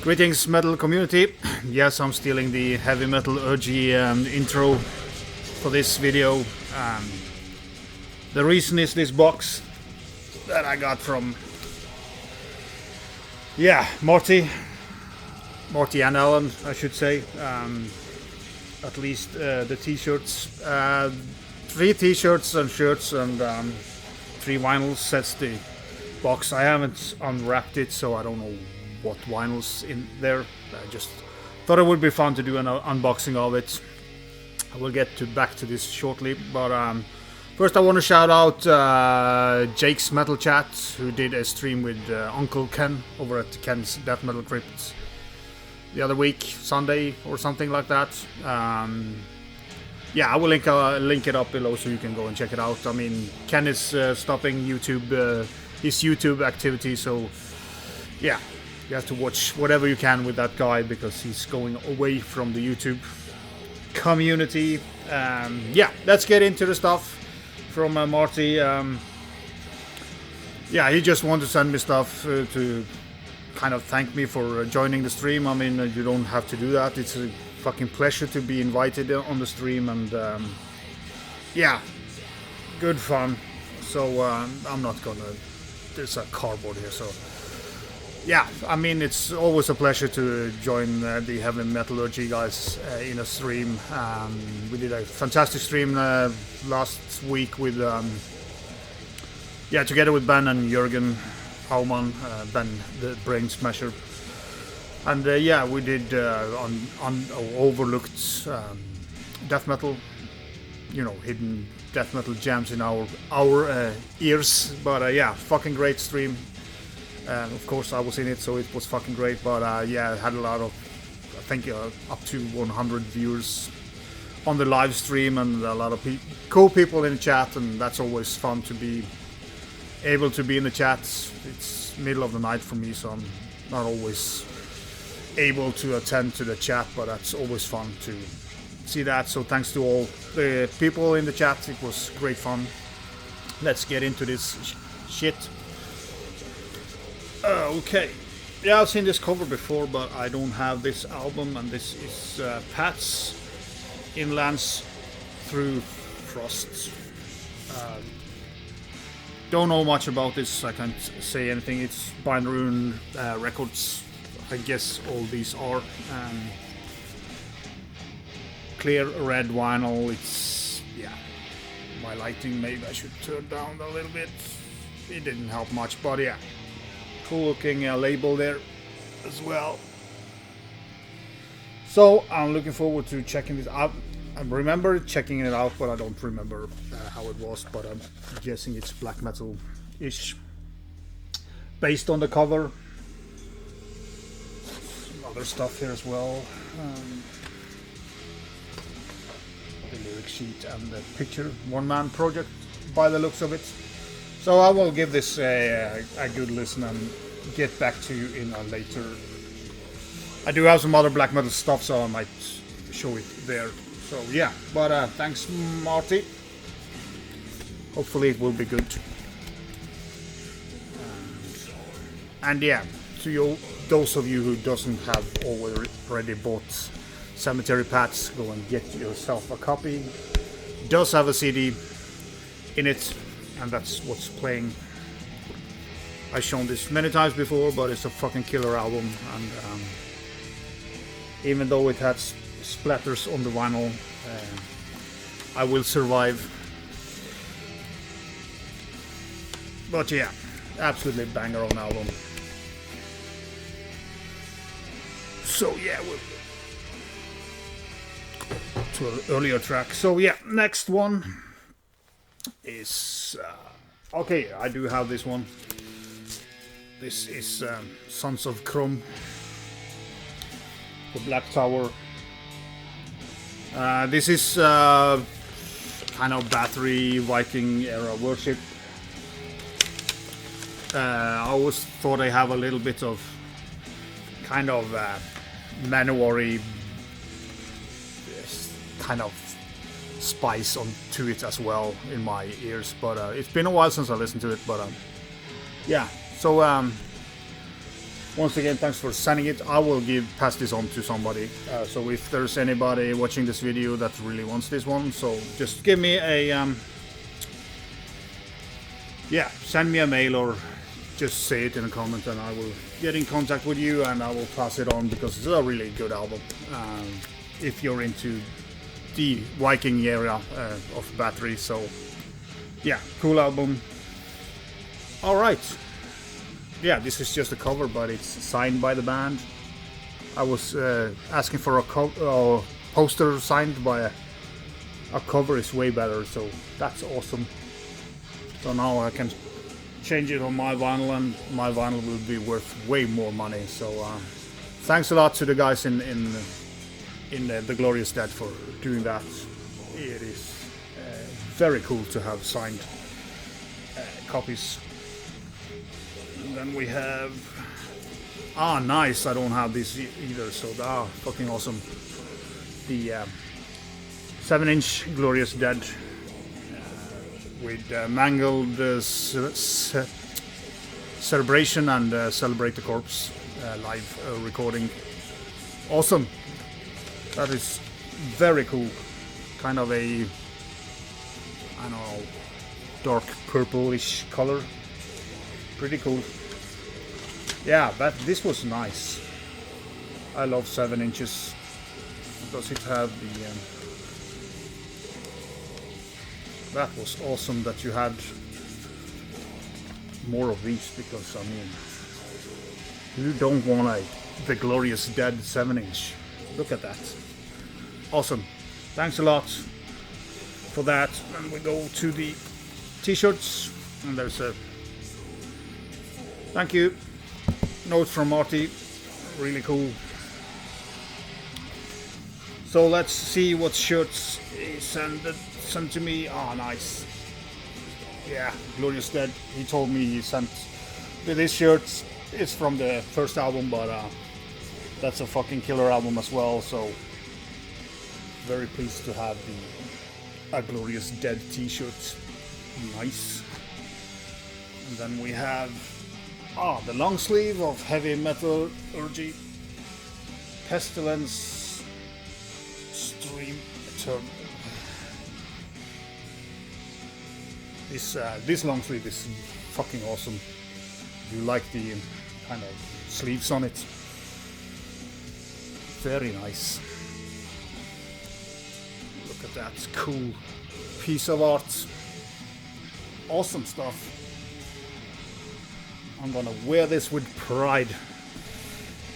Greetings, metal community. Yes, I'm stealing the heavy metal urgy intro for this video. The reason is this box that I got from, Marty and Alan, I should say. At least the t-shirts. 3 t-shirts and shirts and 3 vinyls. That's the box. I haven't unwrapped it, so I don't know what vinyls in there. I just thought it would be fun to do an unboxing of it. I will get back to this shortly, but first I want to shout out Jake's Metal Chat, who did a stream with Uncle Ken over at Ken's Death Metal Crypt the other week, Sunday or something like that. I will link it up below so you can go and check it out. I mean, Ken is stopping YouTube, his YouTube activity, so yeah, you have to watch whatever you can with that guy because he's going away from the YouTube community. Let's get into the stuff from Marty. He just wanted to send me stuff to kind of thank me for joining the stream. I mean, you don't have to do that. It's a fucking pleasure to be invited on the stream, and good fun. So I'm not gonna, there's a cardboard here, so yeah, I mean, it's always a pleasure to join the Heavy Metallurgy guys in a stream. We did a fantastic stream last week with together with Ben and Jürgen Haumann, Ben the Brain Smasher, and we did on overlooked death metal, hidden death metal jams in our ears. But fucking great stream. Of course I was in it, so it was fucking great. But it had a lot of, I think up to 100 viewers on the live stream, and a lot of cool people in the chat, and that's always fun to be able to be in the chat. It's middle of the night for me, so I'm not always able to attend to the chat, but that's always fun to see that. So thanks to all the people in the chat, it was great fun. Let's get into this shit. Okay, I've seen this cover before, but I don't have this album, and this is Pat's Inlands Through Frost. Don't know much about this, I can't say anything. It's by Malaöun Records, I guess all these are. Clear red vinyl. It's, my lighting, maybe I should turn down a little bit. It didn't help much, but yeah. Cool looking label there as well. So I'm looking forward to checking this out. I remember checking it out, but I don't remember how it was. But I'm guessing it's black metal-ish, based on the cover. Some other stuff here as well. The lyric sheet and the picture. One-man project by the looks of it. So I will give this a good listen and get back to you in a later. I do have some other black metal stuff, so I might show it there. So but thanks, Marty. Hopefully it will be good. And to you, those of you who doesn't have already bought Cemetery Pats, go and get yourself a copy. It does have a CD in it, and that's what's playing. I've shown this many times before, but it's a fucking killer album, and even though it has splatters on the vinyl, I will survive. But absolutely banger on album. So we'll to an earlier track. So next one is I do have this one. This is Sons of Chrome, the Black Tower. This is kind of battery Viking era worship. I always thought I have a little bit of kind of Manowar-y kind of spice onto it as well in my ears, but it's been a while since I listened to it. But so Once again, thanks for sending it. I will pass this on to somebody. So if there's anybody watching this video that really wants this one, so just give me a yeah, send me a mail or just say it in a comment, and I will get in contact with you and I will pass it on, because it's a really good album. If you're into the Viking area of Battery, so yeah, cool album. All right. Yeah, this is just a cover, but it's signed by the band. I was asking for a poster signed by a cover is way better, so that's awesome. So now I can change it on my vinyl, and my vinyl will be worth way more money. So thanks a lot to the guys in the Glorious Dead for doing that. It is very cool to have signed copies. And then we have, nice, I don't have this either, so fucking awesome. The 7-inch Glorious Dead with Mangled Celebration and Celebrate the Corpse live recording. Awesome. That is very cool. Kind of a, I don't know, dark purplish color. Pretty cool. Yeah, but this was nice. I love 7 inches. Does it have the... that was awesome that you had more of these, because I mean, you don't want the Glorious Dead 7-inch. Look at that. Awesome. Thanks a lot for that. And we go to the t-shirts, and there's a thank you note from Marty. Really cool. So let's see what shirts he sent to me. Nice. Yeah, Glorious Dead. He told me he sent this shirt. It's from the first album, but that's a fucking killer album as well. So very pleased to have a Glorious Dead t-shirt. Nice. And then we have the long sleeve of Heavy Metallurgy Pestilence Stream Eternal. This long sleeve is fucking awesome. You like the kind of sleeves on it. Very nice. Look at that cool piece of art. Awesome stuff. I'm gonna wear this with pride.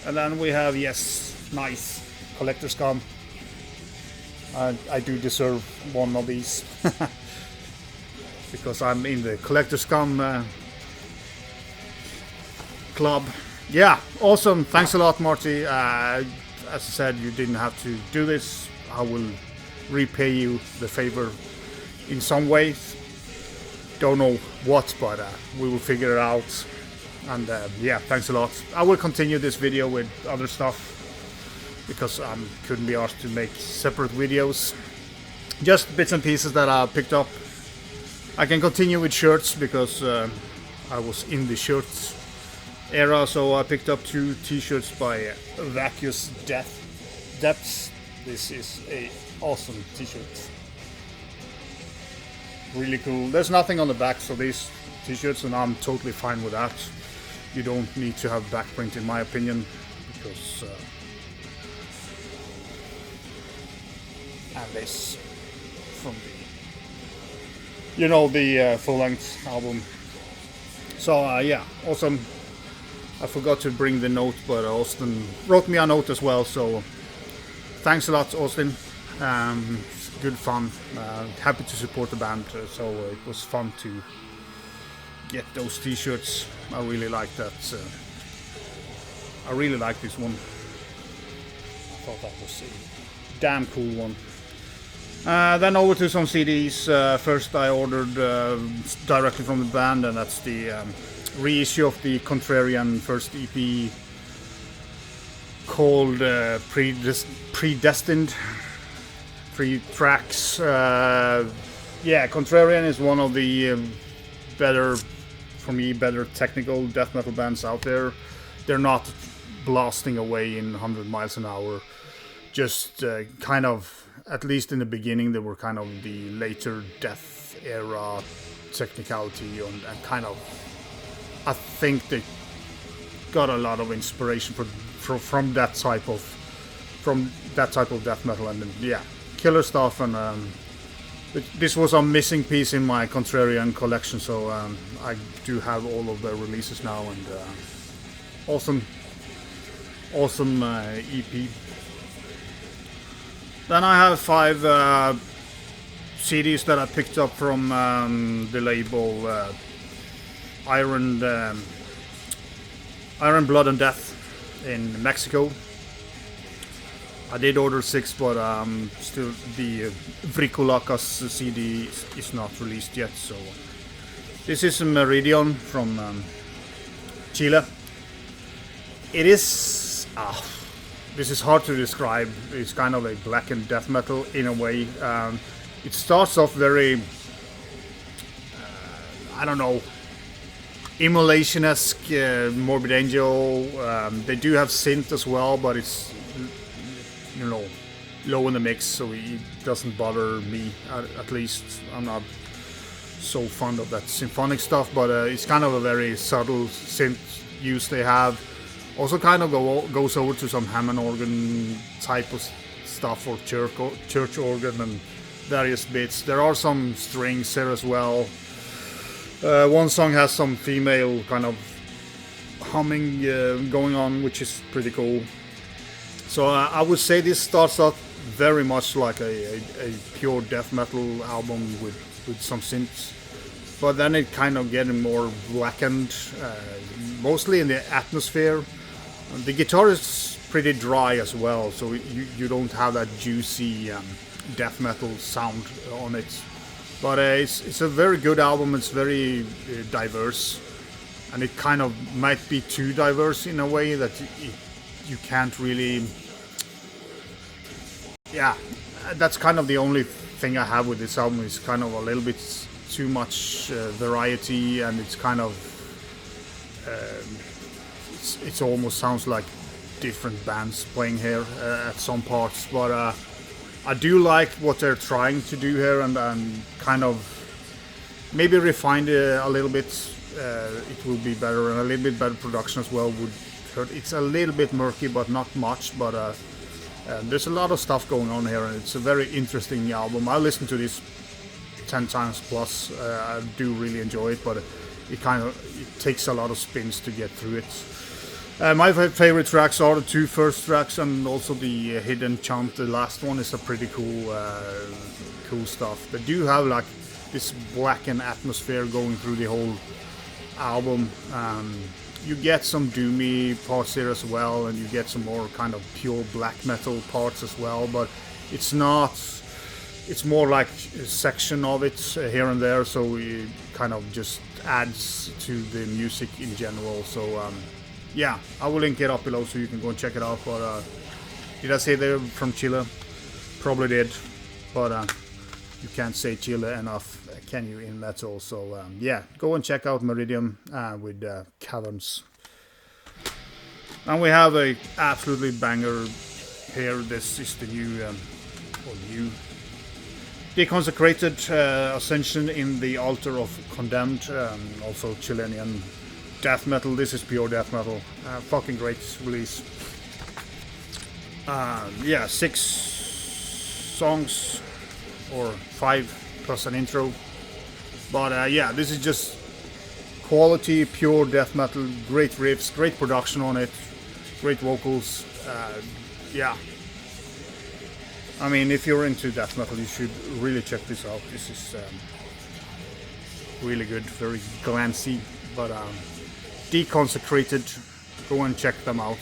And then we have, yes, nice Collector's Scum. I do deserve one of these. Because I'm in the Collector's Scum club. Yeah, awesome. Thanks a lot, Marty. As I said, you didn't have to do this. I will repay you the favor in some ways. Don't know what, but we will figure it out. And yeah, thanks a lot. I will continue this video with other stuff, because I couldn't be asked to make separate videos. Just bits and pieces that I picked up. I can continue with shirts, because I was in the shirts era, so I picked up 2 t-shirts by Vacuous Depths. This is a awesome t-shirt. Really cool. There's nothing on the backs of these t-shirts, and I'm totally fine with that. You don't need to have backprint, in my opinion, because and this from the full-length album. So yeah, awesome. I forgot to bring the note, but Austin wrote me a note as well, so thanks a lot, Austin. It's good fun. Happy to support the band, so it was fun to get those t-shirts. I really like that. I really like this one. I thought that was a damn cool one. Then over to some CDs. First I ordered directly from the band, and that's the reissue of the Contrarian first EP called Predestined. 3 tracks. Yeah, Contrarian is one of the better technical death metal bands out there. they're not blasting away in 100 miles an hour. Just kind of, at least in the beginning, they were kind of the later death era technicality, and kind of, I think they got a lot of inspiration from that type of death metal, and yeah, killer stuff. And this was a missing piece in my Contrarian collection, so I do have all of the releases now, and awesome EP. Then I have 5 CDs that I picked up from the label Iron Blood and Death in Mexico. I did order 6, but still the Vrikulacas CD is not released yet. So this is a Meridion from Chile. It is this is hard to describe. It's kind of a blackened death metal in a way. It starts off very I don't know, Immolation-esque, Morbid Angel. They do have synth as well, but it's, you know, low in the mix, so it doesn't bother me, at least. I'm not so fond of that symphonic stuff, but it's kind of a very subtle synth use they have. Also kind of goes over to some Hammond organ type of stuff, or church organ and various bits. There are some strings here as well. One song has some female kind of humming going on, which is pretty cool. So I would say this starts out very much like a pure death metal album with some synths, but then it kind of getting more blackened, mostly in the atmosphere. The guitar is pretty dry as well, so you don't have that juicy death metal sound on it. But it's a very good album. It's very diverse, and it kind of might be too diverse in a way that you can't really. Yeah, that's kind of the only thing I have with this album. Is kind of a little bit too much variety, and it's kind of it almost sounds like different bands playing here at some parts. But I do like what they're trying to do here, and kind of maybe refined a little bit. It will be better, and a little bit better production as well would hurt. It's a little bit murky, but not much. But there's a lot of stuff going on here, and it's a very interesting album. I listened to this 10 times plus. I do really enjoy it, but it takes a lot of spins to get through it. My favorite tracks are the 2 first tracks, and also the Hidden Chant. The last one is a pretty cool stuff. They do have like this blackened atmosphere going through the whole album. You get some doomy parts here as well, and you get some more kind of pure black metal parts as well, but it's not. It's more like a section of it here and there, so it kind of just adds to the music in general. So yeah, I will link it up below so you can go and check it out. But did I say they're from Chile? Probably did, but you can't say Chile enough, can you, in metal? So yeah, go and check out Meridion with Caverns. And we have a absolutely banger here. This is the new Deconsekrated, Ascension in the Altar of Condemned, also Chilean death metal. This is pure death metal. Fucking great release. Yeah, 6 songs, or 5 plus an intro. But yeah, this is just quality, pure death metal. Great riffs, great production on it, great vocals. Yeah. I mean, if you're into death metal, you should really check this out. This is really good, very glancy. But Deconsekrated, go and check them out.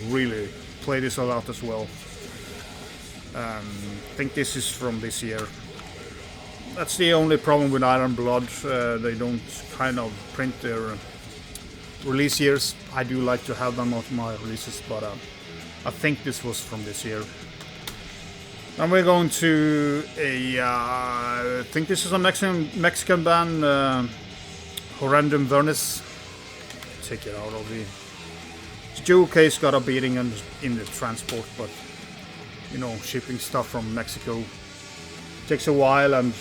Really play this a lot as well. I think this is from this year. That's the only problem with Iron Blood. They don't kind of print their release years. I do like to have them on my releases, but I think this was from this year. And we're going to I think this is a Mexican band, Horrendum Vermis. Take it out of the Jewel case got a beating in the transport, but you know, shipping stuff from Mexico takes a while, and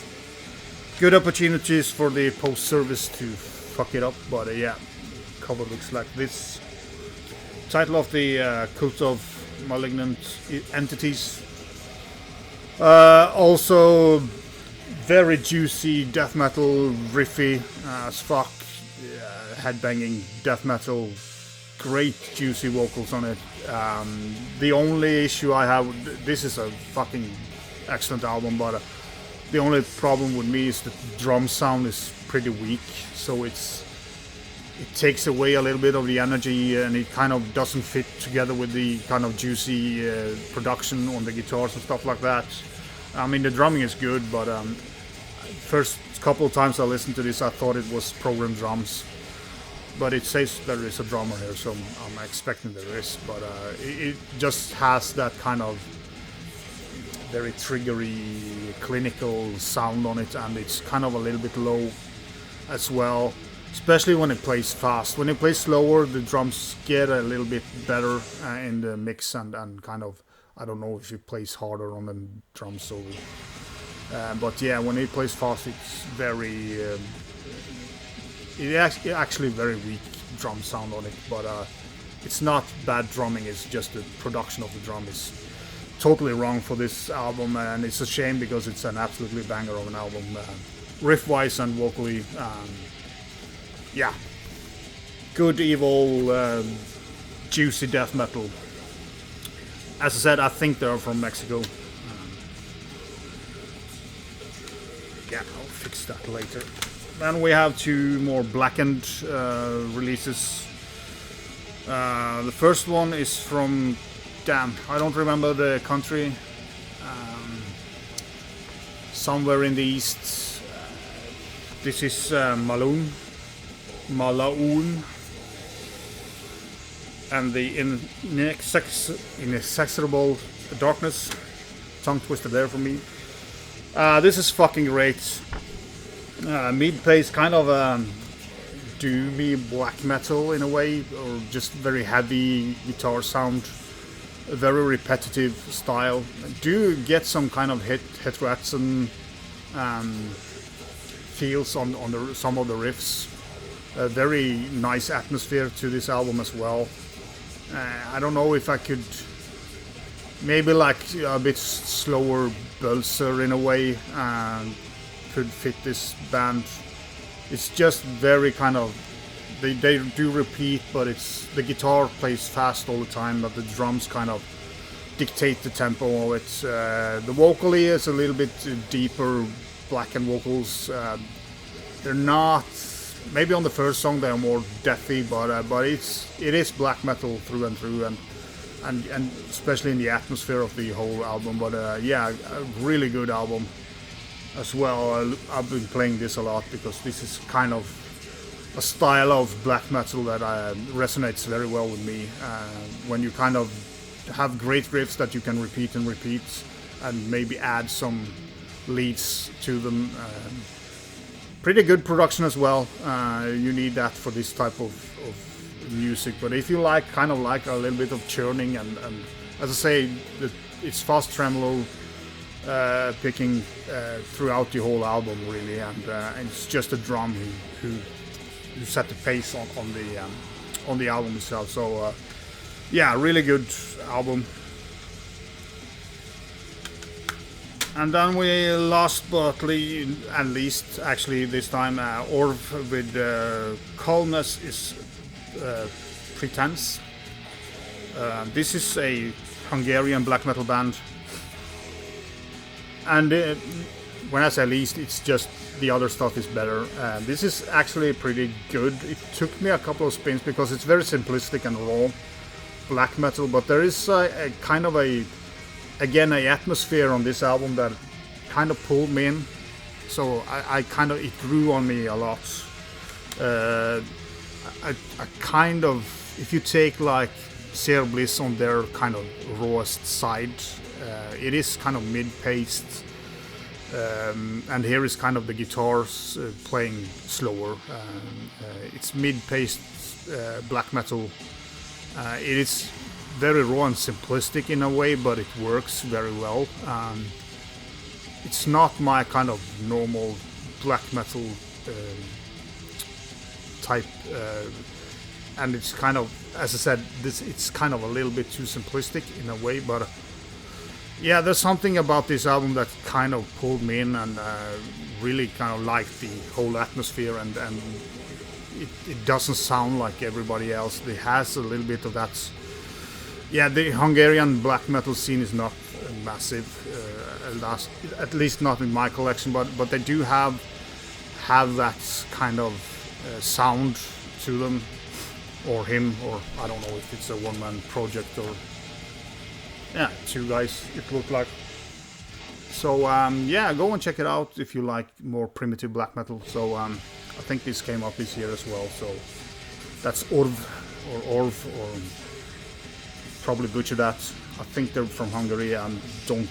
good opportunities for the post service to fuck it up. But yeah, cover looks like this. Title of the Cult of Malignant Entities. Also very juicy death metal, riffy as fuck, headbanging death metal, great juicy vocals on it. The only issue I have, this is a fucking excellent album, but the only problem with me is the drum sound is pretty weak, so it takes away a little bit of the energy, and it kind of doesn't fit together with the kind of juicy production on the guitars and stuff like that. I mean, the drumming is good, but first couple of times I listened to this, I thought it was programmed drums. But it says there is a drummer here, so I'm expecting there is. But it just has that kind of very triggery, clinical sound on it, and it's kind of a little bit low as well. Especially when it plays fast. When it plays slower, the drums get a little bit better in the mix, and kind of, I don't know if it plays harder on the drums. So, but yeah, when it plays fast, it's very, actually very weak drum sound on it. But it's not bad drumming. It's just the production of the drum is totally wrong for this album, and it's a shame because it's an absolutely banger of an album, riff-wise and vocally. Yeah, good, evil, juicy death metal. As I said, I think they're from Mexico. Yeah, I'll fix that later. Then we have two more Blackened releases. The first one is from, damn, I don't remember the country. Somewhere in the east. This is Malaöun, and the Inexorable Darkness. Tongue twister there for me. This is fucking great. Mid-pace, kind of doomy black metal in a way, or just very heavy guitar sound, a very repetitive style. Do get some kind of heteroaxon feels on some of the riffs. A very nice atmosphere to this album as well. I don't know if I could maybe like a bit slower Bölzer in a way could fit this band. It's just very kind of, they do repeat, but it's the guitar plays fast all the time, but the drums kind of dictate the tempo of it. The vocally is a little bit deeper, Blackened vocals. They're not, maybe on the first song they are more deathy, but it is black metal through and through, and especially in the atmosphere of the whole album. But yeah, a really good album as well. I've been playing this a lot because this is kind of a style of black metal that resonates very well with me. When you kind of have great riffs that you can repeat and repeat, and maybe add some leads to them. Pretty good production as well. You need that for this type of music. But if you like kind of like a little bit of churning, and as I say, it's fast tremolo picking throughout the whole album really, and it's just a drum who set the pace on the album itself. So yeah, really good album. And then we last but least, actually this time, Orv with Clamness Is Pretence. This is a Hungarian black metal band. And when I say least, it's just the other stuff is better. This is actually pretty good. It took me a couple of spins because it's very simplistic and raw black metal, but there is a kind of again, an atmosphere on this album that kind of pulled me in. So I kind of, it grew on me a lot. I kind of, if you take like Seer Bliss on their kind of rawest side, it is kind of mid-paced. And here is kind of the guitars playing slower. It's mid-paced black metal. It is very raw and simplistic in a way, but it works very well. It's not my kind of normal black metal type, and it's kind of, as I said, it's kind of a little bit too simplistic in a way, but yeah, there's something about this album that kind of pulled me in, and really kind of liked the whole atmosphere, and it doesn't sound like everybody else. It has a little bit of that. Yeah, the Hungarian black metal scene is not massive, at least not in my collection, but they do have that kind of sound to them, or him, or I don't know if it's a one-man project or yeah, two guys it looked like. So yeah, go and check it out if you like more primitive black metal. So I think this came up this year as well. So that's Orv, or probably butcher that. I think they're from Hungary, and don't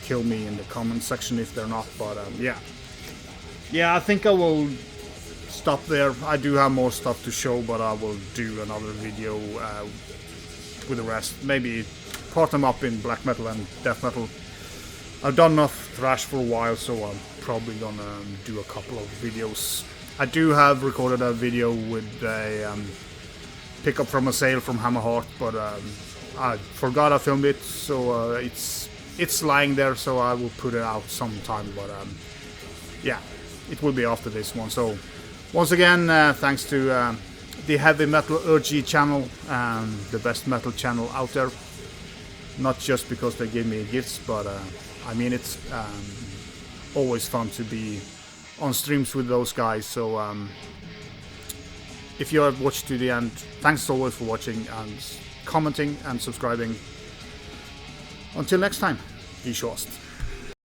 kill me in the comment section if they're not. But yeah, I think I will stop there. I do have more stuff to show, but I will do another video with the rest. Maybe part them up in black metal and death metal. I've done enough thrash for a while, so I'm probably gonna do a couple of videos. I do have recorded a video with a pickup from a sale from Hammerheart, but I forgot I filmed it, so it's lying there, so I will put it out sometime. But yeah, it will be after this one. So once again, thanks to the Heavy Metal Urgy channel, the best metal channel out there. Not just because they give me gifts, but I mean, it's always fun to be on streams with those guys. So if you have watched to the end, thanks as always for watching and commenting and subscribing. Until next time, be sure.